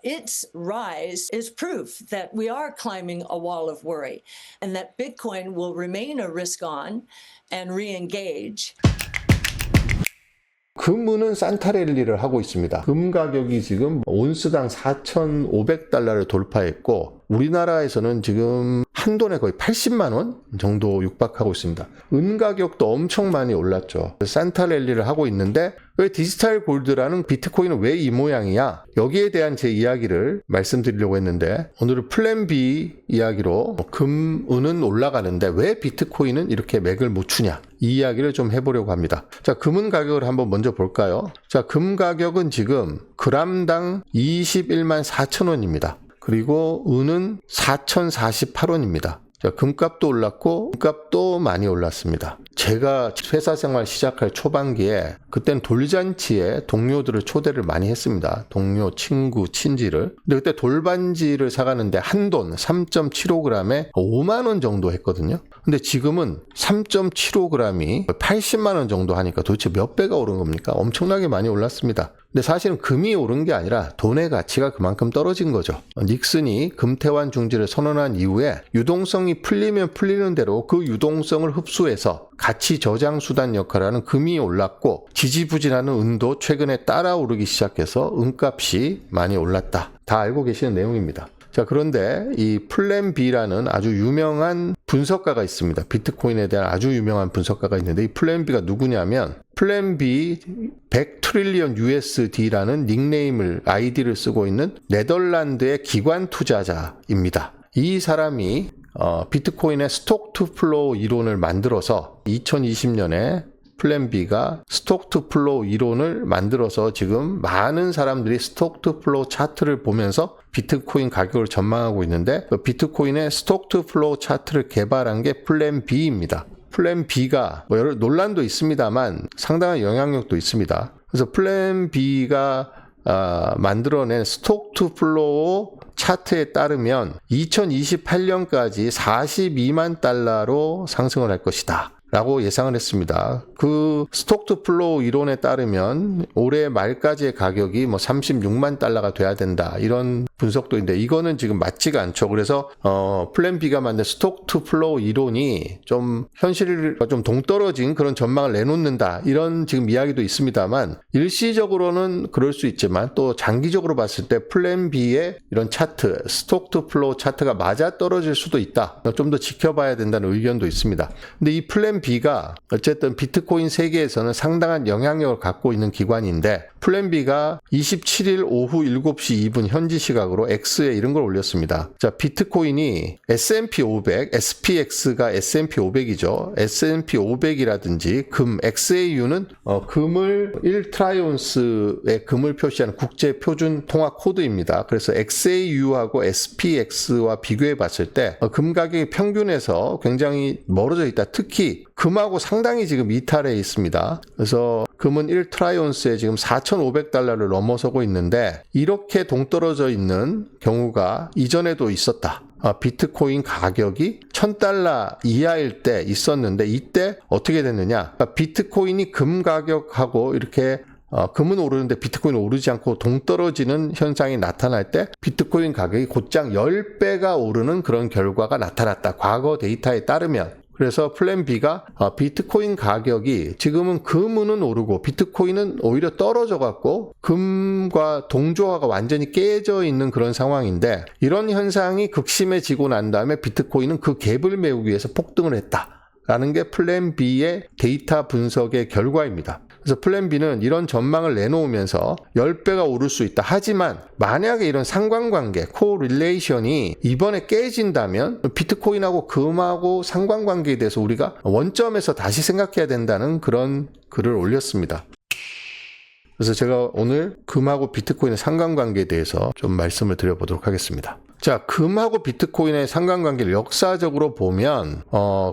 its rise is proof that we are climbing a wall of worry and that Bitcoin will remain a risk on and re-engage. 금은 산타랠리를 하고 있습니다. 금 가격이 지금 온스당 4,500달러를 돌파했고 우리나라에서는 지금 한 돈에 거의 80만 원 정도 육박하고 있습니다. 은 가격도 엄청 많이 올랐죠. 산타랠리를 하고 있는데 왜 디지털 골드라는 비트코인은 왜 이 모양이야? 여기에 대한 제 이야기를 말씀드리려고 했는데 오늘은 플랜 B 이야기로 금, 은은 올라가는데 왜 비트코인은 이렇게 맥을 못 추냐? 이 이야기를 좀 해보려고 합니다. 자, 금은 가격을 한번 먼저 볼까요? 자, 금 가격은 지금 그람당 21만 4천 원입니다. 그리고 은은 4,048원입니다. 자, 금값도 올랐고 은값도 많이 올랐습니다. 제가 회사 생활 시작할 초반기에 그땐 돌잔치에 동료들을 초대를 많이 했습니다. 동료, 친구, 친지를. 근데 그때 돌반지를 사가는데 한 돈 3.75g에 5만 원 정도 했거든요. 근데 지금은 3.75g이 80만 원 정도 하니까 도대체 몇 배가 오른 겁니까? 엄청나게 많이 올랐습니다. 근데 사실은 금이 오른 게 아니라 돈의 가치가 그만큼 떨어진 거죠. 닉슨이 금태환 중지를 선언한 이후에 유동성이 풀리면 풀리는 대로 그 유동성을 흡수해서 가치 저장 수단 역할을 하는 금이 올랐고 지지부진하는 은도 최근에 따라 오르기 시작해서 은값이 많이 올랐다. 다 알고 계시는 내용입니다. 자, 그런데 이 플랜 B라는 아주 유명한 분석가가 있습니다. 비트코인에 대한 아주 유명한 분석가가 있는데 이 플랜 B가 누구냐면 플랜 B 100 트릴리언 USD라는 닉네임을 아이디를 쓰고 있는 네덜란드의 기관 투자자입니다. 이 사람이 비트코인의 스톡 투 플로우 이론을 만들어서 2020년에 플랜 B가 스톡 투 플로우 이론을 만들어서 지금 많은 사람들이 스톡 투 플로우 차트를 보면서 비트코인 가격을 전망하고 있는데 비트코인의 스톡 투 플로우 차트를 개발한 게 플랜 B입니다. 플랜 B가 여러 논란도 있습니다만 상당한 영향력도 있습니다. 그래서 플랜 B가 만들어낸 스톡 투 플로우 차트에 따르면 2028년까지 42만 달러로 상승을 할 것이다 라고 예상을 했습니다. 그 스톡 투 플로우 이론에 따르면 올해 말까지의 가격이 36만 달러가 돼야 된다 이런 분석도 있는데 이거는 지금 맞지가 않죠. 그래서 플랜 B가 만든 스톡 투 플로우 이론이 좀 현실과 좀 동떨어진 그런 전망을 내놓는다 이런 지금 이야기도 있습니다만 일시적으로는 그럴 수 있지만 또 장기적으로 봤을 때 플랜 B의 이런 차트 스톡 투 플로우 차트가 맞아 떨어질 수도 있다. 좀 더 지켜봐야 된다는 의견도 있습니다. 근데 이 플랜 B가 어쨌든 비트코인 세계에서는 상당한 영향력을 갖고 있는 기관인데 플랜 B가 27일 오후 7시 2분 현지 시각으로 X에 이런 걸 올렸습니다. 자, 비트코인이 S&P 500, SPX가 S&P 500이죠. S&P 500이라든지 금, XAU는 금을 1트라이온스의 금을 표시하는 국제 표준 통화 코드입니다. 그래서 XAU하고 SPX와 비교해 봤을 때 금 가격이 평균에서 굉장히 멀어져 있다. 특히 금하고 상당히 지금 이탈해 있습니다. 그래서 금은 1트라이온스에 지금 4,500달러를 넘어서고 있는데 이렇게 동떨어져 있는 경우가 이전에도 있었다. 비트코인 가격이 1,000달러 이하일 때 있었는데 이때 어떻게 됐느냐? 비트코인이 금 가격하고 이렇게 금은 오르는데 비트코인은 오르지 않고 동떨어지는 현상이 나타날 때 비트코인 가격이 곧장 10배가 오르는 그런 결과가 나타났다. 과거 데이터에 따르면. 그래서 플랜 B가 비트코인 가격이 지금은 금은 오르고 비트코인은 오히려 떨어져 갖고 금과 동조화가 완전히 깨져 있는 그런 상황인데 이런 현상이 극심해지고 난 다음에 비트코인은 그 갭을 메우기 위해서 폭등을 했다라는 게 플랜 B의 데이터 분석의 결과입니다. 그래서 플랜 B는 이런 전망을 내놓으면서 10배가 오를 수 있다. 하지만 만약에 이런 상관관계, 코릴레이션이 이번에 깨진다면 비트코인하고 금하고 상관관계에 대해서 우리가 원점에서 다시 생각해야 된다는 그런 글을 올렸습니다. 그래서 제가 오늘 금하고 비트코인의 상관관계에 대해서 좀 말씀을 드려보도록 하겠습니다. 자, 금하고 비트코인의 상관관계를 역사적으로 보면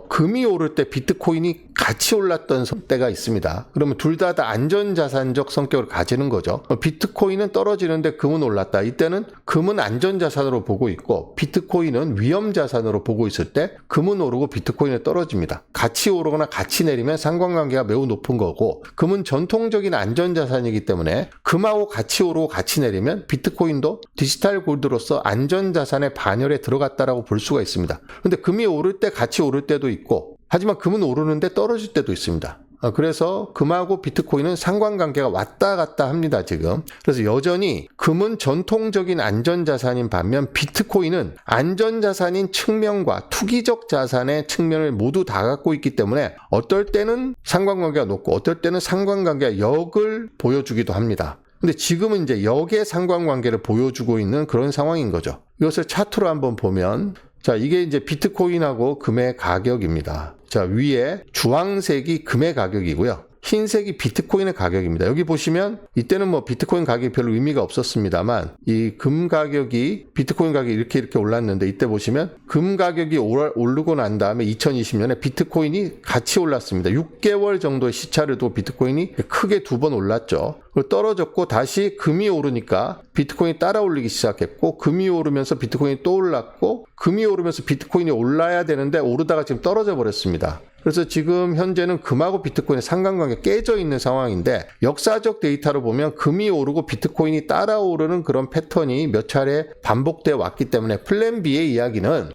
금이 오를 때 비트코인이 같이 올랐던 때가 있습니다. 그러면 둘 다 안전자산적 성격을 가지는 거죠. 비트코인은 떨어지는데 금은 올랐다. 이때는 금은 안전자산으로 보고 있고 비트코인은 위험자산으로 보고 있을 때 금은 오르고 비트코인은 떨어집니다. 같이 오르거나 같이 내리면 상관관계가 매우 높은 거고 금은 전통적인 안전자산이기 때문에 금하고 같이 오르고 같이 내리면 비트코인도 디지털 골드로서 안전자산의 반열에 들어갔다라고 볼 수가 있습니다. 그런데 금이 오를 때 같이 오를 때도 있고 하지만 금은 오르는데 떨어질 때도 있습니다. 그래서 금하고 비트코인은 상관관계가 왔다 갔다 합니다, 지금. 그래서 여전히 금은 전통적인 안전자산인 반면 비트코인은 안전자산인 측면과 투기적 자산의 측면을 모두 다 갖고 있기 때문에 어떨 때는 상관관계가 높고 어떨 때는 상관관계가 역을 보여주기도 합니다. 근데 지금은 이제 역의 상관관계를 보여주고 있는 그런 상황인 거죠. 이것을 차트로 한번 보면 자, 이게 이제 비트코인하고 금의 가격입니다. 자, 위에 주황색이 금의 가격이고요. 흰색이 비트코인의 가격입니다. 여기 보시면 이때는 뭐 비트코인 가격이 별로 의미가 없었습니다만 이 금 가격이 비트코인 가격이 이렇게 올랐는데 이때 보시면 금 가격이 오르고 난 다음에 2020년에 비트코인이 같이 올랐습니다. 6개월 정도의 시차를 두고 비트코인이 크게 2번 올랐죠. 그리고 떨어졌고 다시 금이 오르니까 비트코인이 따라 올리기 시작했고 금이 오르면서 비트코인이 또 올랐고 금이 오르면서 비트코인이 올라야 되는데 오르다가 지금 떨어져 버렸습니다. 그래서 지금 현재는 금하고 비트코인의 상관관계가 깨져 있는 상황인데 역사적 데이터로 보면 금이 오르고 비트코인이 따라 오르는 그런 패턴이 몇 차례 반복되어 왔기 때문에 플랜 B의 이야기는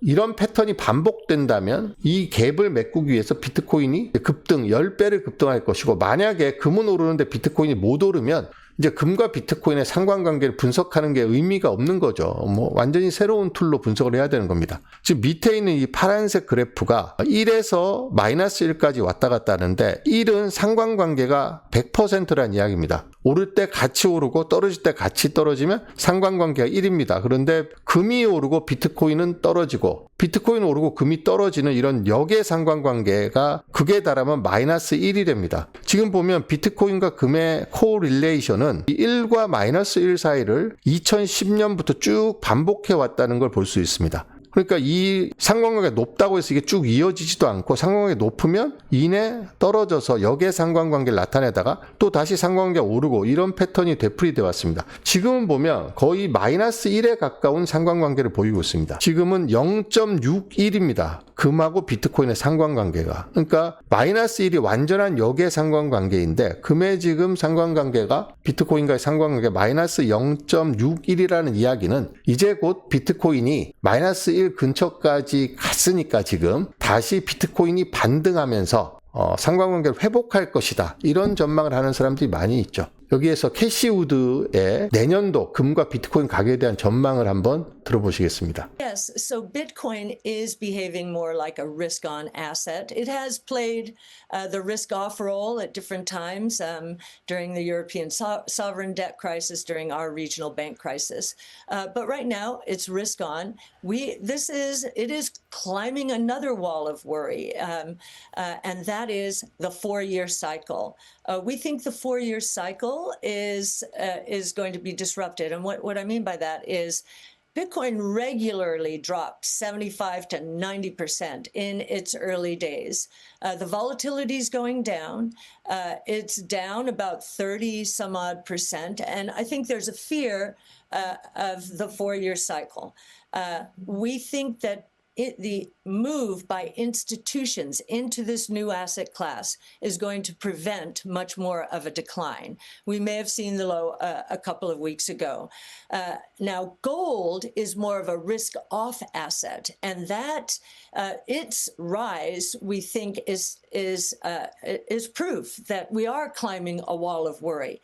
이런 패턴이 반복된다면 이 갭을 메꾸기 위해서 비트코인이 급등 10배를 급등할 것이고 만약에 금은 오르는데 비트코인이 못 오르면 이제 금과 비트코인의 상관관계를 분석하는 게 의미가 없는 거죠. 뭐 완전히 새로운 툴로 분석을 해야 되는 겁니다. 지금 밑에 있는 이 파란색 그래프가 1에서 마이너스 1까지 왔다 갔다 하는데 1은 상관관계가 100%란 이야기입니다. 오를 때 같이 오르고 떨어질 때 같이 떨어지면 상관관계가 1입니다. 그런데 금이 오르고 비트코인은 떨어지고 비트코인 오르고 금이 떨어지는 이런 역의 상관관계가 극에 달하면 마이너스 1이 됩니다. 지금 보면 비트코인과 금의 코릴레이션은 1과 마이너스 1 사이를 2010년부터 쭉 반복해 왔다는 걸 볼 수 있습니다. 그러니까 이 상관관계가 높다고 해서 이게 쭉 이어지지도 않고 상관관계가 높으면 이내 떨어져서 역의 상관관계를 나타내다가 또 다시 상관관계가 오르고 이런 패턴이 되풀이되어 왔습니다. 지금은 보면 거의 마이너스 1에 가까운 상관관계를 보이고 있습니다. 지금은 0.61입니다. 금하고 비트코인의 상관관계가. 그러니까 마이너스 1이 완전한 역의 상관관계인데 금의 지금 상관관계가 비트코인과의 상관관계가 마이너스 0.61이라는 이야기는 이제 곧 비트코인이 마이너스 1 근처까지 갔으니까 지금 다시 비트코인이 반등하면서 상관관계를 회복할 것이다. 이런 전망을 하는 사람들이 많이 있죠. 여기에서 캐시우드의 내년도 금과 비트코인 가격에 대한 전망을 한번 들어보시겠습니다. Yes, so Bitcoin is behaving more like a risk-on asset. It has played the risk-off role at different times during the European sovereign debt crisis, during our regional bank crisis. But right now, it's risk-on. It is climbing another wall of worry, and that is the 4-year cycle. We think the 4-year cycle is going to be disrupted, and what I mean by that is Bitcoin regularly dropped 75 to 90% in its early days. The volatility is going down. It's down about 30 some odd percent. And I think there's a fear of the 4-year cycle. We think that the move by institutions into this new asset class is going to prevent much more of a decline. We may have seen the low a couple of weeks ago. Now, gold is more of a risk-off asset, and that its rise, we think, is proof that we are climbing a wall of worry.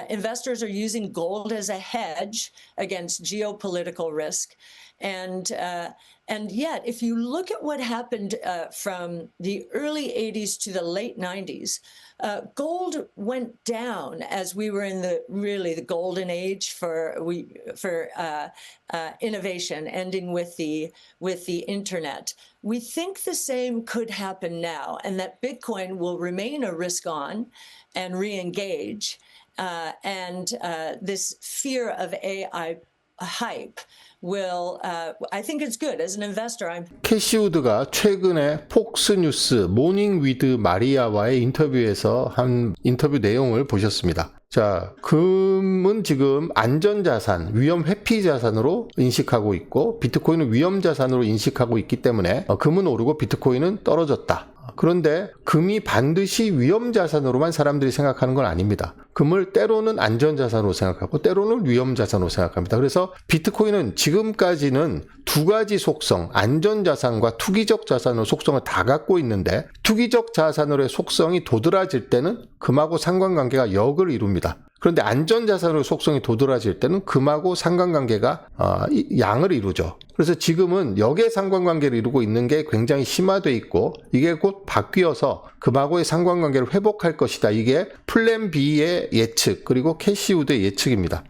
Investors are using gold as a hedge against geopolitical risk. And yet, if you look at what happened from the early 80s to the late 90s, gold went down as we were in the golden age for innovation, ending with the internet. We think the same could happen now, and that Bitcoin will remain a risk on and re-engage, and this fear of AI hype I think it's good. As an investor, I'm 캐시우드가 최근에 폭스뉴스 모닝 위드 마리아와의 인터뷰에서 한 인터뷰 내용을 보셨습니다. 자, 금은 지금 안전자산, 위험 회피 자산으로 인식하고 있고 비트코인은 위험 자산으로 인식하고 있기 때문에 금은 오르고 비트코인은 떨어졌다. 그런데 금이 반드시 위험 자산으로만 사람들이 생각하는 건 아닙니다. 금을 때로는 안전 자산으로 생각하고 때로는 위험 자산으로 생각합니다. 그래서 비트코인은 지금까지는 두 가지 속성, 안전 자산과 투기적 자산의 속성을 다 갖고 있는데 투기적 자산으로의 속성이 도드라질 때는 금하고 상관관계가 역을 이룹니다. 그런데 안전자산으로 속성이 도드라질 때는 금하고 상관관계가 양을 이루죠. 그래서 지금은 역의 상관관계를 이루고 있는 게 굉장히 심화되어 있고 이게 곧 바뀌어서 금하고의 상관관계를 회복할 것이다. 이게 플랜 B의 예측 그리고 캐시우드의 예측입니다.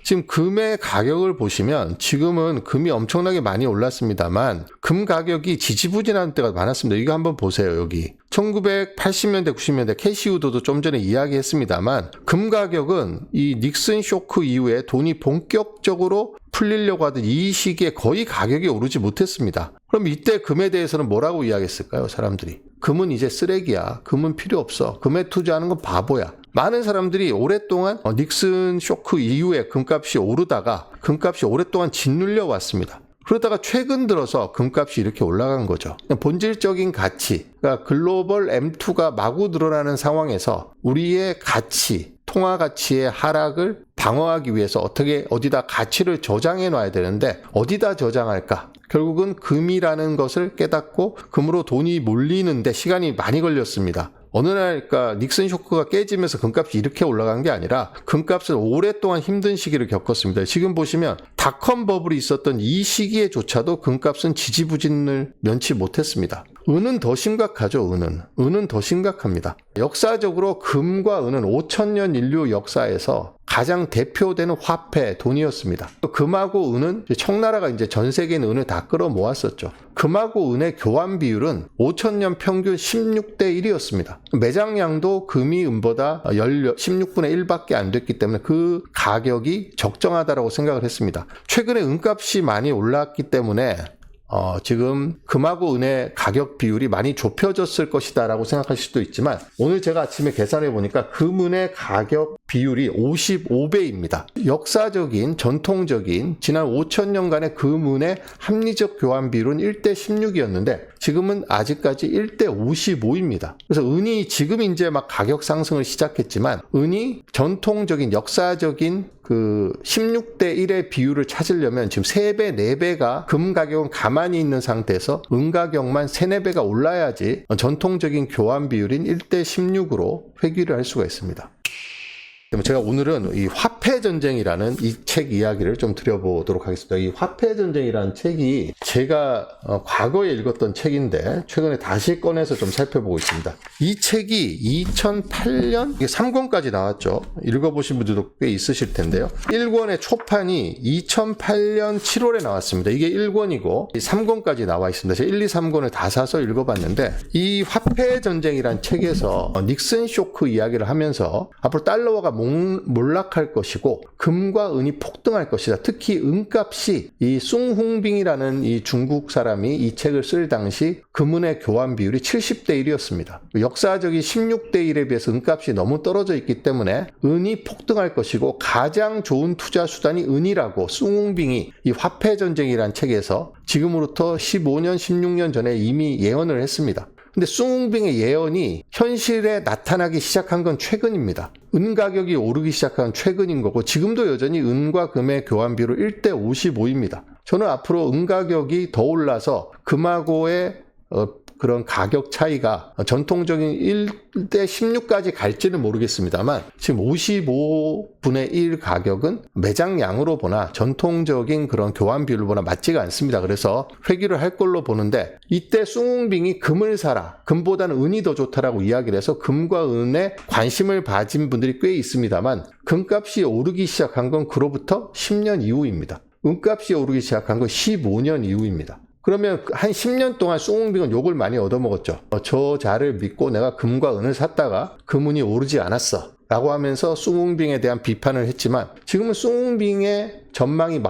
지금 금의 가격을 보시면 지금은 금이 엄청나게 많이 올랐습니다만 금 가격이 지지부진한 때가 많았습니다. 이거 한번 보세요. 여기 1980년대 90년대 캐시우드도 좀 전에 이야기했습니다만 금 가격은 이 닉슨 쇼크 이후에 돈이 본격적으로 풀리려고 하던 이 시기에 거의 가격이 오르지 못했습니다. 그럼 이때 금에 대해서는 뭐라고 이야기했을까요? 사람들이 금은 이제 쓰레기야. 금은 필요 없어. 금에 투자하는 건 바보야. 많은 사람들이 오랫동안 닉슨 쇼크 이후에 금값이 오르다가 금값이 오랫동안 짓눌려 왔습니다. 그러다가 최근 들어서 금값이 이렇게 올라간 거죠. 본질적인 가치, 그러니까 글로벌 M2가 마구 드러나는 상황에서 우리의 가치, 통화 가치의 하락을 방어하기 위해서 어디다 가치를 저장해 놔야 되는데 어디다 저장할까? 결국은 금이라는 것을 깨닫고 금으로 돈이 몰리는데 시간이 많이 걸렸습니다. 어느 날 그러니까 닉슨 쇼크가 깨지면서 금값이 이렇게 올라간 게 아니라 금값은 오랫동안 힘든 시기를 겪었습니다. 지금 보시면 닷컴 버블이 있었던 이 시기에조차도 금값은 지지부진을 면치 못했습니다. 은은 더 심각하죠. 은은 더 심각합니다. 역사적으로 금과 은은 5,000년 인류 역사에서 가장 대표되는 화폐, 돈이었습니다. 금하고 은은 청나라가 이제 전 세계에 있는 은을 다 끌어모았었죠. 금하고 은의 교환 비율은 5,000년 평균 16대 1이었습니다. 매장량도 금이 은보다 16분의 1밖에 안 됐기 때문에 그 가격이 적정하다고 생각을 했습니다. 최근에 은값이 많이 올랐기 때문에 지금 금하고 은의 가격 비율이 많이 좁혀졌을 것이다 라고 생각하실 수도 있지만 오늘 제가 아침에 계산해 보니까 금은의 가격 비율이 55배입니다. 역사적인 전통적인 지난 5,000년간의 금은의 합리적 교환 비율은 1대 16이었는데 지금은 아직까지 1대 55입니다. 그래서 은이 지금 이제 막 가격 상승을 시작했지만 은이 전통적인 역사적인 그 16대 1의 비율을 찾으려면 지금 3배, 4배가 금 가격은 가만히 있는 상태에서 은 가격만 3, 4배가 올라야지 전통적인 교환 비율인 1대 16으로 회귀를 할 수가 있습니다. 제가 오늘은 이 화폐전쟁이라는 이 책 이야기를 좀 드려보도록 하겠습니다. 이 화폐전쟁이라는 책이 제가 과거에 읽었던 책인데 최근에 다시 꺼내서 좀 살펴보고 있습니다. 이 책이 2008년 3권까지 나왔죠. 읽어보신 분들도 꽤 있으실 텐데요. 1권의 초판이 2008년 7월에 나왔습니다. 이게 1권이고 3권까지 나와 있습니다. 제가 1, 2, 3권을 다 사서 읽어봤는데 이 화폐전쟁이라는 책에서 닉슨 쇼크 이야기를 하면서 앞으로 달러화가 몰락할 것이고 금과 은이 폭등할 것이다. 특히 은값이 이 숭홍빙이라는 이 중국 사람이 이 책을 쓸 당시 금은의 교환 비율이 70대 1이었습니다. 역사적인 16대 1에 비해서 은값이 너무 떨어져 있기 때문에 은이 폭등할 것이고 가장 좋은 투자 수단이 은이라고 숭홍빙이 이 화폐전쟁이라는 책에서 지금으로부터 15년, 16년 전에 이미 예언을 했습니다. 근데 숭홍빙의 예언이 현실에 나타나기 시작한 건 최근입니다. 은 가격이 오르기 시작한 최근인 거고 지금도 여전히 은과 금의 교환 비율은 1대 55입니다. 저는 앞으로 은 가격이 더 올라서 금하고의 그런 가격 차이가 전통적인 1대 16까지 갈지는 모르겠습니다만 지금 55분의 1 가격은 매장량으로 보나 전통적인 그런 교환 비율을 보나 맞지가 않습니다. 그래서 회귀를 할 걸로 보는데 이때 숭홍빙이 금을 사라. 금보다는 은이 더 좋다라고 이야기를 해서 금과 은에 관심을 가진 분들이 꽤 있습니다만 금값이 오르기 시작한 건 그로부터 10년 이후입니다. 은값이 오르기 시작한 건 15년 이후입니다. 그러면 한 10년 동안 숭홍빙은 욕을 많이 얻어먹었죠. 저 자를 믿고 내가 금과 은을 샀다가 금은이 오르지 않았어 라고 하면서 숭웅빙에 대한 비판을 했지만 지금은 숭웅빙의 전망이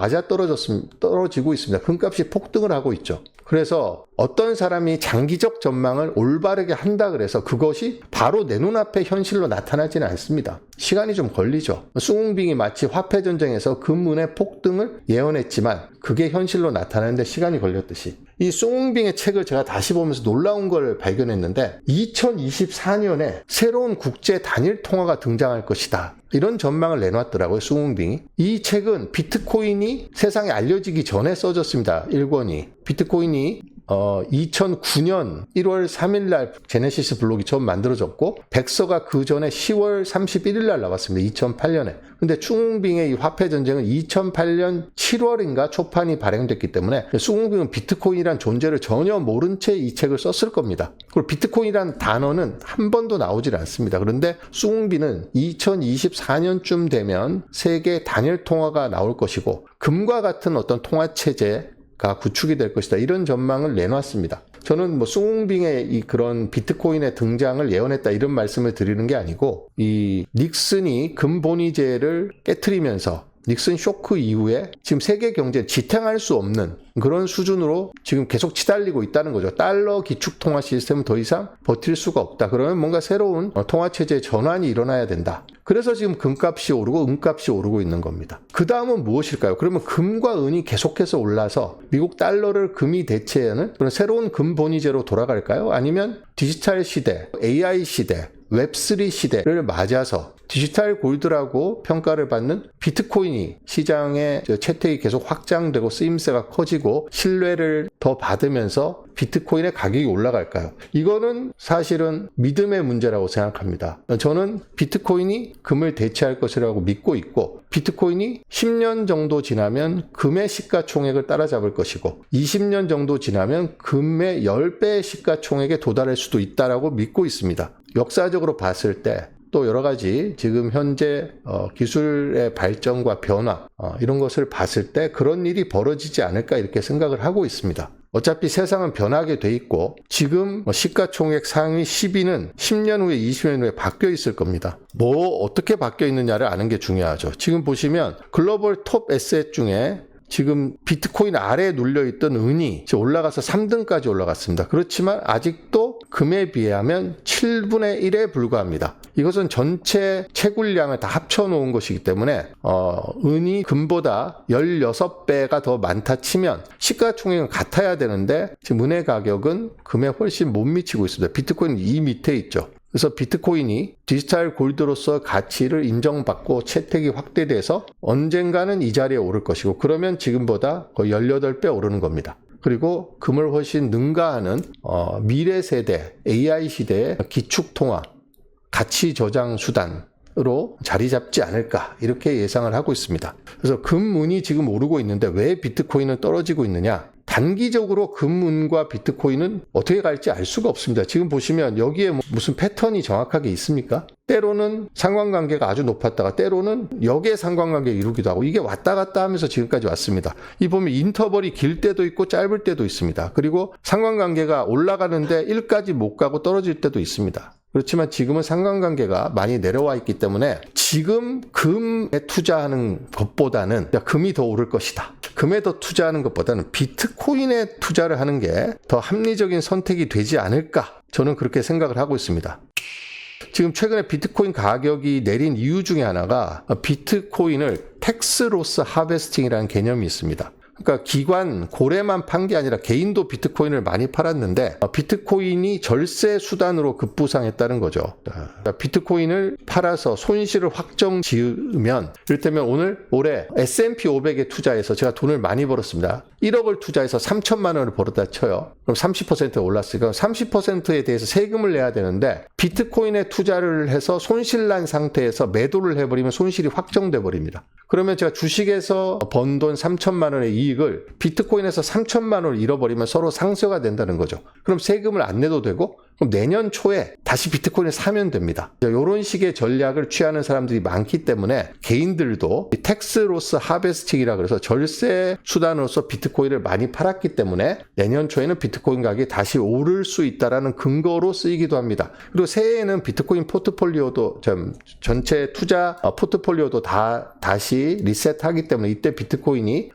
떨어지고 있습니다. 금값이 폭등을 하고 있죠. 그래서 어떤 사람이 장기적 전망을 올바르게 한다 그래서 그것이 바로 내 눈앞에 현실로 나타나지는 않습니다. 시간이 좀 걸리죠. 숭웅빙이 마치 화폐전쟁에서 금은의 폭등을 예언했지만 그게 현실로 나타나는데 시간이 걸렸듯이 이 숭웅빙의 책을 제가 다시 보면서 놀라운 걸 발견했는데 2024년에 새로운 국제 단일 통화가 등장할 것이다. 이런 전망을 내놨더라고요. 숭웅빙이. 이 책은 비트코인이 세상에 알려지기 전에 써졌습니다. 1권이. 비트코인이 2009년 1월 3일 날 제네시스 블록이 처음 만들어졌고 백서가 그 전에 10월 31일 날 나왔습니다. 2008년에. 근데 숭웅빙의 이 화폐 전쟁은 2008년 7월인가 초판이 발행됐기 때문에 숭웅빙은 비트코인이란 존재를 전혀 모른 채 이 책을 썼을 겁니다. 그리고 비트코인이란 단어는 한 번도 나오질 않습니다. 그런데 숭웅빙은 2024년쯤 되면 세계 단일 통화가 나올 것이고 금과 같은 어떤 통화 체제가 구축이 될 것이다. 이런 전망을 내놨습니다. 저는 뭐 숭웅빙의 이 그런 비트코인의 등장을 예언했다 이런 말씀을 드리는 게 아니고 이 닉슨이 금본위제를 깨트리면서 닉슨 쇼크 이후에 지금 세계 경제를 지탱할 수 없는 그런 수준으로 지금 계속 치달리고 있다는 거죠. 달러 기축 통화 시스템은 더 이상 버틸 수가 없다. 그러면 뭔가 새로운 통화 체제의 전환이 일어나야 된다. 그래서 지금 금값이 오르고 은값이 오르고 있는 겁니다. 그 다음은 무엇일까요? 그러면 금과 은이 계속해서 올라서 미국 달러를 금이 대체하는 그런 새로운 금본위제로 돌아갈까요? 아니면 디지털 시대, AI 시대, 웹3 시대를 맞아서 디지털 골드라고 평가를 받는 비트코인이 시장의 채택이 계속 확장되고 쓰임새가 커지고 신뢰를 더 받으면서 비트코인의 가격이 올라갈까요? 이거는 사실은 믿음의 문제라고 생각합니다. 저는 비트코인이 금을 대체할 것이라고 믿고 있고 비트코인이 10년 정도 지나면 금의 시가총액을 따라잡을 것이고 20년 정도 지나면 금의 10배의 시가총액에 도달할 수도 있다고 믿고 있습니다. 역사적으로 봤을 때 또 여러 가지 지금 현재 기술의 발전과 변화 이런 것을 봤을 때 그런 일이 벌어지지 않을까 이렇게 생각을 하고 있습니다. 어차피 세상은 변하게 돼 있고 지금 시가총액 상위 10위는 10년 후에 20년 후에 바뀌어 있을 겁니다. 뭐 어떻게 바뀌어 있느냐를 아는 게 중요하죠. 지금 보시면 글로벌 톱 에셋 중에 지금 비트코인 아래에 눌려있던 은이 올라가서 3등까지 올라갔습니다. 그렇지만 아직도 금에 비하면 7분의 1에 불과합니다. 이것은 전체 채굴량을 다 합쳐놓은 것이기 때문에 은이 금보다 16배가 더 많다 치면 시가총액은 같아야 되는데 지금 은의 가격은 금에 훨씬 못 미치고 있습니다. 비트코인은 이 밑에 있죠. 그래서 비트코인이 디지털 골드로서 가치를 인정받고 채택이 확대돼서 언젠가는 이 자리에 오를 것이고 그러면 지금보다 거의 18배 오르는 겁니다. 그리고 금을 훨씬 능가하는 미래 세대 AI 시대의 기축통화 가치 저장 수단으로 자리 잡지 않을까 이렇게 예상을 하고 있습니다. 그래서 금은이 지금 오르고 있는데 왜 비트코인은 떨어지고 있느냐? 단기적으로 금은과 비트코인은 어떻게 갈지 알 수가 없습니다. 지금 보시면 여기에 무슨 패턴이 정확하게 있습니까? 때로는 상관관계가 아주 높았다가 때로는 역의 상관관계를 이루기도 하고 이게 왔다 갔다 하면서 지금까지 왔습니다. 이 보면 인터벌이 길 때도 있고 짧을 때도 있습니다. 그리고 상관관계가 올라가는데 1까지 못 가고 떨어질 때도 있습니다. 그렇지만 지금은 상관관계가 많이 내려와 있기 때문에 지금 금에 투자하는 것보다는 금이 더 오를 것이다. 금에 더 투자하는 것보다는 비트코인에 투자를 하는 게 더 합리적인 선택이 되지 않을까 저는 그렇게 생각을 하고 있습니다. 지금 최근에 비트코인 가격이 내린 이유 중에 하나가 비트코인을 텍스 로스 하베스팅이라는 개념이 있습니다. 그러니까 기관, 고래만 판 게 아니라 개인도 비트코인을 많이 팔았는데 비트코인이 절세 수단으로 급부상했다는 거죠. 비트코인을 팔아서 손실을 확정 지으면 이를테면 올해 S&P 500에 투자해서 제가 돈을 많이 벌었습니다. 1억을 투자해서 3천만 원을 벌었다 쳐요. 그럼 30% 올랐으니까 30%에 대해서 세금을 내야 되는데 비트코인에 투자를 해서 손실난 상태에서 매도를 해버리면 손실이 확정돼 버립니다. 그러면 제가 주식에서 번 돈 3천만 원의 이익을 비트코인에서 3천만 원을 잃어버리면 서로 상쇄가 된다는 거죠. 그럼 세금을 안 내도 되고 그럼 내년 초에 다시 비트코인을 사면 됩니다. 이런 식의 전략을 취하는 사람들이 많기 때문에 개인들도 텍스로스 하베스팅이라 그래서 절세 수단으로서 비트코인을 많이 팔았기 때문에 내년 초에는 비트코인 가격이 다시 오를 수 있다라는 근거로 쓰이기도 합니다. 그리고 새해에는 비트코인 포트폴리오도 전체 투자 포트폴리오도 다시 리셋하기 때문에 이때 비트코인이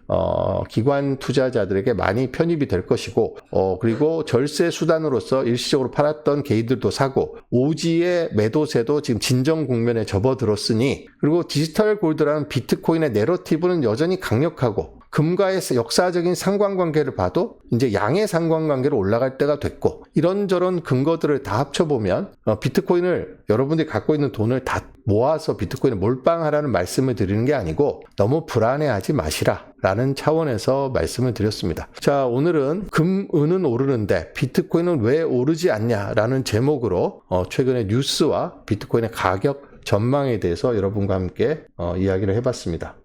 기관 투자자들에게 많이 편입이 될 것이고 그리고 절세 수단으로서 일시적으로 팔았던 개인들도 사고 오지의 매도세도 지금 진정 국면에 접어들었으니 그리고 디지털 골드라는 비트코인의 내러티브는 여전히 강력하고 금과의 역사적인 상관관계를 봐도 이제 양의 상관관계로 올라갈 때가 됐고 이런저런 근거들을 다 합쳐보면 비트코인을 여러분들이 갖고 있는 돈을 다 모아서 비트코인을 몰빵하라는 말씀을 드리는 게 아니고 너무 불안해하지 마시라 라는 차원에서 말씀을 드렸습니다. 자, 오늘은 금, 은은 오르는데 비트코인은 왜 오르지 않냐라는 제목으로 최근의 뉴스와 비트코인의 가격 전망에 대해서 여러분과 함께 이야기를 해봤습니다.